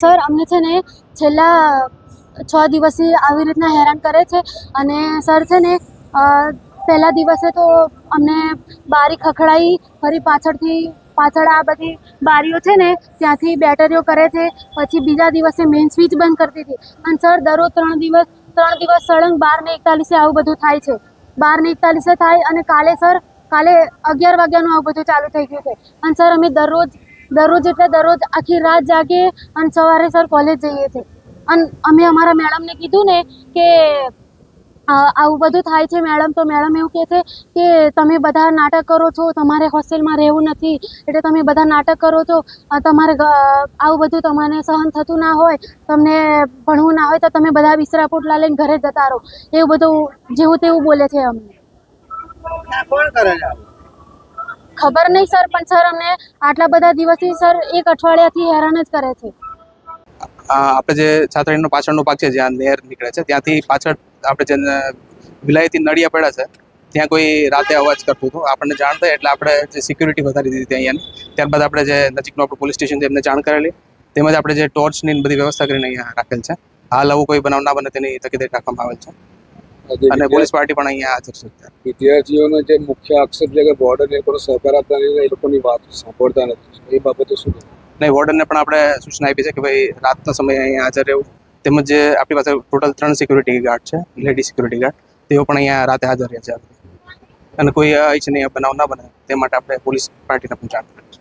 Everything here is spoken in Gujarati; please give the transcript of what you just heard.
સર અમને છે ને છેલ્લા 6 દિવસથી આવી રીતના હેરાન કરે છે અને સર છે ને પહેલા દિવસે તો અમને બારી ખખડાવી, ફરી પાછળ આ બધી બારીઓ છે ને ત્યાંથી બેટરીઓ કરે છે. પછી બીજા દિવસે મેઇન સ્વિચ બંધ કરતી હતી અને સર દરરોજ 3 દિવસ સળંગ 12:41 આવું બધું થાય છે. 12:41 થાય અને કાલે 11 વાગ્યાનું આવું બધું ચાલુ થઈ ગયું છે. અને સર અમે દરરોજ આખી રાત જાગીએ અને સવારે સર કોલેજ જઈએ છીએ. અને અમે અમારા મેડમને કીધું ને કે આવું બધું થાય છે મેડમ, તો મેડમ એવું કહે છે કે તમે બધા નાટક કરો છો, તમારે હોસ્ટેલમાં રહેવું નથી એટલે તમે બધા નાટક કરો છો, તમારે આવું બધું તમને સહન થતું ના હોય, તમને ભણવું ના હોય તો તમે બધા બિસ્તરા પોટલા લઈને ઘરે જતા રહો, એવું બધું જેવું તેવું બોલે છે અમને. કોણ કરે છે? ખબર નહીં સર, પણ સર અમને આટલા બધા દિવસથી સર 1 અઠવાડિયાથી હેરાન જ કરે છે. આપણે જે છાત્રાલયનો પાછળનો ભાગ છે જ્યાં નહેર નીકળે છે ત્યાંથી પાછળ આપણે જે વિલાયતી નળિયા પડ્યા છે ત્યાં કોઈ રાતે અવાજ કરતું હતું. આપણને જાણ થઈ એટલે આપણે જે સિક્યુરિટી વધારી દીધી હતી અહીંયાની. ત્યારબાદ આપણે જે નજીકનું આપણું પોલીસ સ્ટેશન છે એમને જાણ કરેલી, તેમજ આપણે જે ટોર્ચની બધી વ્યવસ્થા કરીને અહીંયા રાખેલ છે. હાલ આવું કોઈ બનાવ ના બને તેની તકેદારી રાખવામાં આવેલ છે અને પોલીસ પાર્ટી પણ અહીંયા હાજર છે. વિદ્યાર્થીઓનો જે મુખ્ય આક્ષેપ છે કે બોર્ડર એ લોકો સહકાર આપતા નથી, એ લોકોની વાત સાંભળતા નથી, એ બાબતે શું? નહીં, વોર્ડનને પણ આપણે સૂચના આપી છે કે ભાઈ રાતના સમયે અહીંયા હાજર રહેવું. તેમજ જે આપણી પાસે ટોટલ 3 સિક્યુરિટી ગાર્ડ છે, લેડી સિક્યુરિટી ગાર્ડ, તેઓ પણ અહીંયા રાતે હાજર રહે છે અને કોઈ અનિચ્છનીય બનાવ ના બને તે માટે આપણે પોલીસ પાર્ટીને પણ જાણ કરી છે.